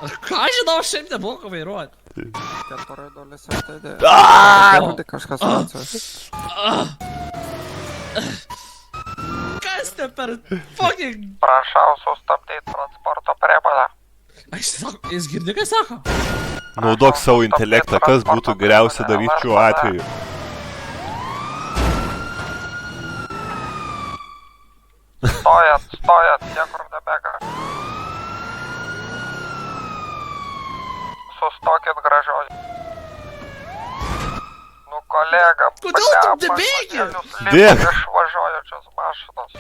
Ką žinau, šiaip nemoku vairuoti. 407. Aaaa! Kažkas racijos. Kas te per fucking... Prašau sustabdyti transporto priemonę. Jis girdi, ką sako? Naudok savo intelektą, kas būtų geriausia daryti šiuo atveju. Stojat, niekur nebėga. Sustokit gražioj. Nu, kolega, Kodėl tu nebėgi? Bėk. Išvažiuojančios mašinos.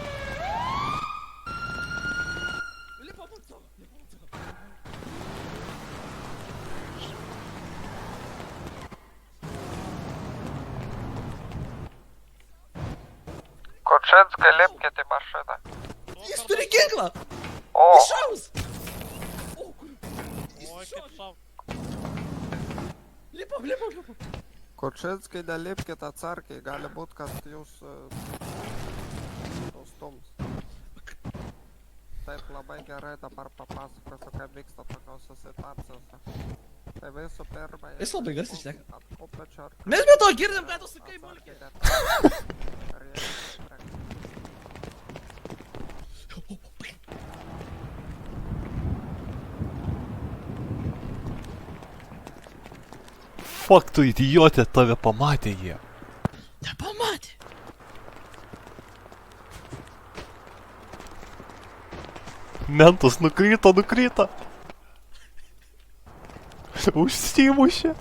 Kučinskai, lipkit į mašiną. Jis turi ginklą! O, Išaus! Lipam. Kučinskai, nelipkit atsargiai, gali būt, kad jūs nustums. Taip labai gerai dabar papasakosiu, kaip vyksta tokiose situacijose. Tai visų pirma... Jis labai garsiai šneka. Atpupečio ar... Mes be to girdim, ką tu sakai, mulkė. Fuck, tu idiotė, tave pamatė jie. Nepamatė. Mentas nukrito. Užsimušė.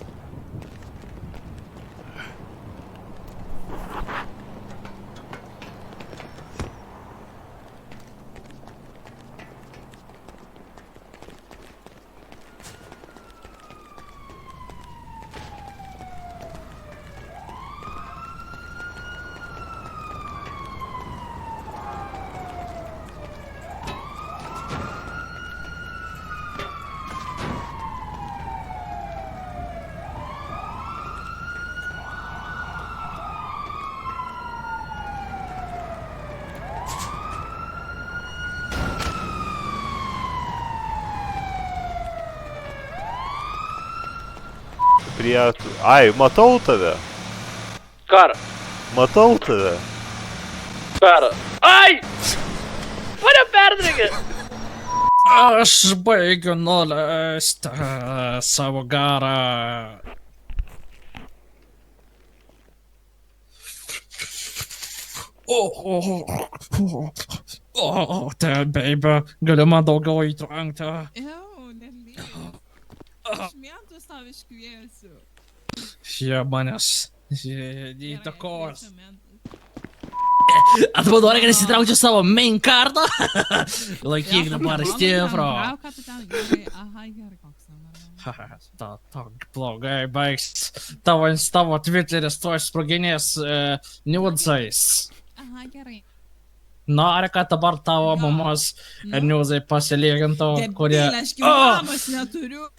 Ai, matau tave. Kara. Matau tave. Kara. Ai! Mane perdrėgė! Aš baigiu nuleisti savo garą. Ten, baby, gali man daugiau įtrankti. Aš mėtus tau iškviesiu. Jie manęs įtakos. Atvaduoja, kad įsitraukčiau savo main kartą. Laikyk dabar stipro. Ką tu ten gerai? Aha, gerai, koks ten. Blogai baigs. Tavo Twitteris tuoj sproginės niudsais. Aha, gerai. Nori, kad dabar tavo mamos niudsai pasilygintų, kurie... Debilė, aš gyvamos neturiu.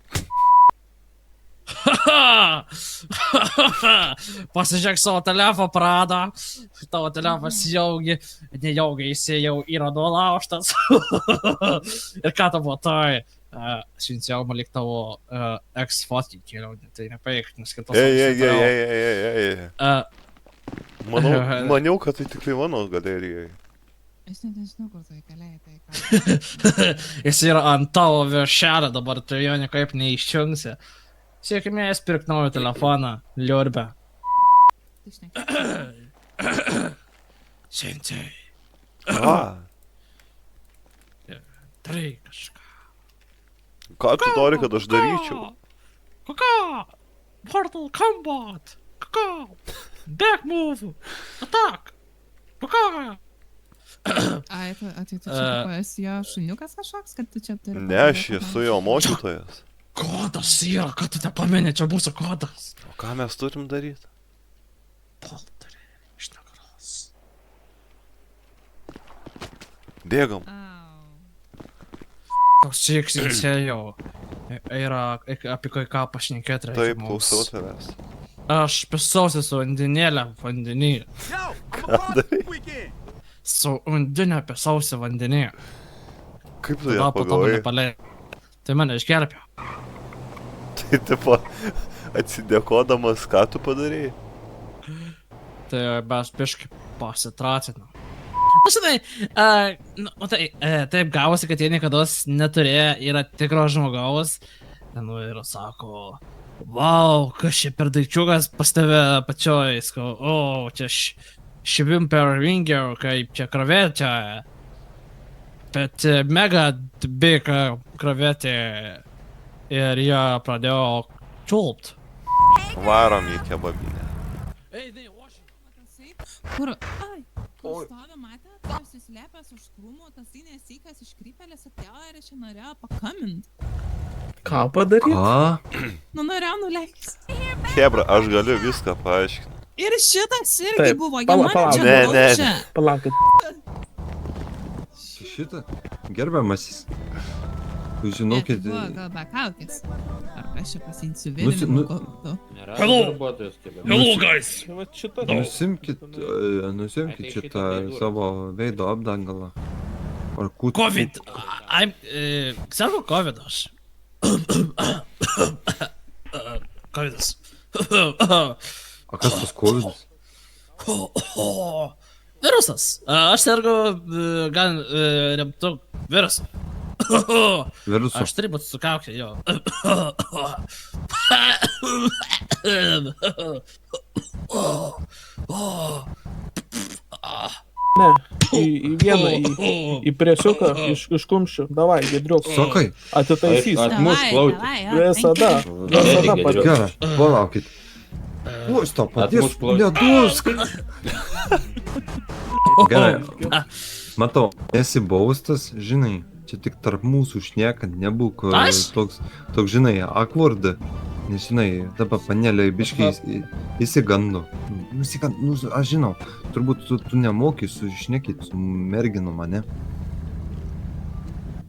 Pasižiūrėk savo telefoną, Prada. Tavo telefonas nejaugi jis jau yra nulaužtas. Ir ką tavo tai? Siunčiau man lyg tavo ex-fotį kelionį, tai nepaik, nes kitos... Ei. Maniau, kad tai tik mano galerijai. Aš nežinau, kur tai galėjai, tai ką. Jis yra ant tavo viršelio dabar, tu jo niekaip neiščiungsi. Siekimės pirk naują telefoną, liurbę. Sensei. Darai kažką. Ką tu nori, kad aš daryčiau? Kaka! Mortal Kombat! Kaka! Back move! Attack! Kaka! Ai, tai tu čia esi jo šuniukas kažkoks, kad tu čia turi... Ne, aš esu jo mokytojas. Kodas yra, kad tu nepameni, čia mūsų kodas. O ką mes turim daryti? Polterį iš nagros. Bėgam. Klausyk, sensėjau. Yra apie ką pašnekėti reikia. Taip, klausau tavęs. Aš pisausi su undinėlė vandenį. Ką darai? Su undinė pisausi vandenį. Kaip tu ją Po to mane pagavai? palei. Tai mane išgelbėjo. Tai tipo, atsidėkodamas, ką tu padarėjai? Tai mes biškai pasitratinam. Na, žinai, taip gavosi, kad jie niekada neturėjo, yra tikro žmogaus. Nu ir sako, vau, kas čia per daikčiukas pas tave pačioj, skau, o, čia šivim per ringiau, kaip čia kravetė. Bet mega big kravetė ir jie pradėjo čiulpt. Varom į kebabinę. Ei, tai, oši. Kur? Ai, kur stovi, matė, tas susislėpęs už krūmų, tas įnesykas iš krypelės atėjo ir čia norėjo pakamint. Ką padaryti? Ką? Nu, norėjau nuleisti. Hebra, aš galiu viską paaiškinti. Ir šitas irgi Taip, buvo, jie pala- mane pala- čia Ne, ne, daužė. Palaukit. Šitą? Gerbiamasis. Jūs žinokit, Tai buvo gal be kaukės. Ar aš čia pasinsiu Nusi- vėliau? nu- Hello, guys. Va šitą. nusimkit šitą savo veido apdangalą. Ar kut... COVID. Sergu COVID aš. COVIDas. A kas tas kovidas? Virusas. Aš sergu gan rimtu virusu. Virusu. Aš turiu būti su kaukė, jo. Ne, į vieną, į priešiuką iš kumščių. Davai, gedriuk. Sakai? Atitaisys. Atmušk plauti. Visada. Visada padės. Gerai, palaukit. Oi, stop, padės, Atmušk plauti. nedusk. Gerai, matau, esi baustas, žinai, čia tik tarp mūsų šnekant, nebūk Aš? toks, žinai, akvardą. Nes, žinai, dabar panelė biškai įsigando. Nu, aš žinau, turbūt tu nemoki sušnekėti su merginu mane.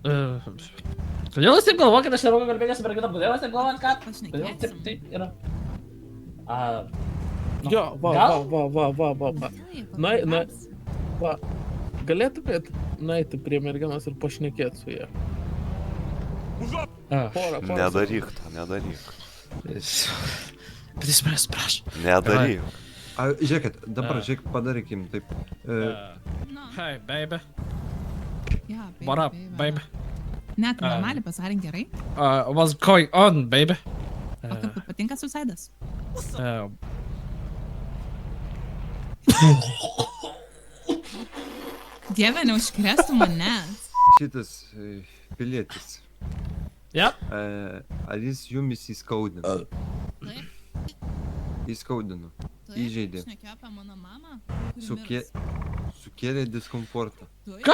Kodėl jūs taip galvojate, kad aš nemoku kalbėti su mergina? Kodėl jūs taip galvojate, kad? Kodėl Pašnekėsim. taip yra? Jo, va. Va, galėtumėt nueiti prie merginos ir pašnekėti su ja. Porą. Nedaryk to, nedaryk. Bet jis manęs prašo. Nedaryk. Žiūrėkit, dabar žiūrėk, padarykim taip. Nu, Hey, baby. jo, What up, baby? Net normaliai pasarink gerai. What's going on, baby? O kaip patinka susaidas? Dieve, neužkrėstų manęs. Šitas pilietis, Yep. ar jis jumis įskaudino? Taip, Įskaudino, taip. Įžeidė. Šnekėjo apie mano mamą. kuri Sukėlė diskomfortą. mirs. Ką?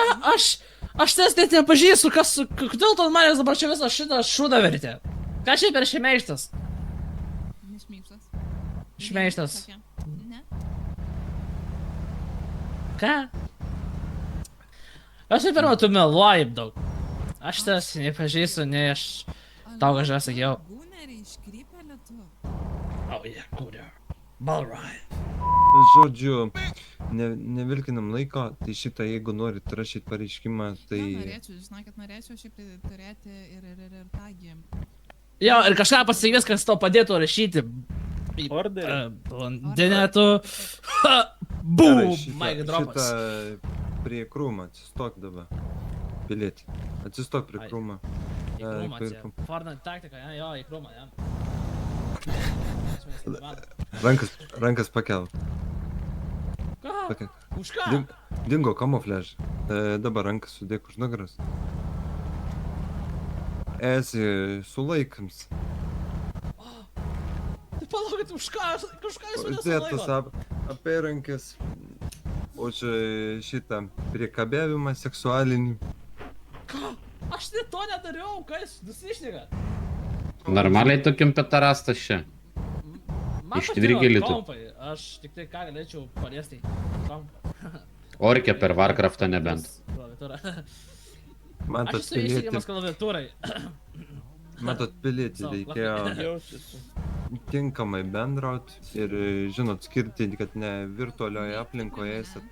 Aš tas net nepažįstu, kodėl tu manęs dabar čia visą šitą šūdą vertė? Ką čia per šmeižtas? Nešmykštas. Šmeižtas. Tokia. Ne. Ką? Aš taip pirmą, tu meluoji daug. Aš tas nepažįstu, nei aš tau kažką sakiau. Gūneriai iškrypė lietu. Oh, yeah, kūrė. Balrai. Žodžiu, nevilkinam laiko, tai šitą, jeigu norit rašyti pareiškimą, tai... Norėčiau, žinokit, norėčiau šiaip turėti ir tągi. Jo, ir kažką pasakys, kas tau padėtų rašyti. Orderį. Blondinė tu. Gerai, Boom! Mike dropas. šitą prie krūmą, atsistok dabar. Pilietį. Atsistok prie Ai. krūmą. Į krūmą prie čia. krūmą. Fortnite taktika, ne? Jo, į krūmą, ne? Rankas pakel. Ką? Pakel. Už ką? Dingo kamufliaž. Dabar rankas sudėk už nugaras. Esi sulaikams. Tai palaukit, už ką jūs manęs Dėtas sulaikot? apėrankės. Už šitą priekabiavimą seksualinį. Ką? Aš net to nedariau, ką jūs nusišnekat? Normaliai tokiam petarastas čia. Man Ištvyrgėlį patiko tu. kompai, aš tik tai ką galėčiau paliesti kompą. Orkė per Warcraftą nebent. Aš Matot, esu išsigiamas pilietį, klaviatūrai. pilietį Savo, reikėjo Jaučiasi. tinkamai bendraut ir žinot skirti, kad ne virtualioje aplinkoje esat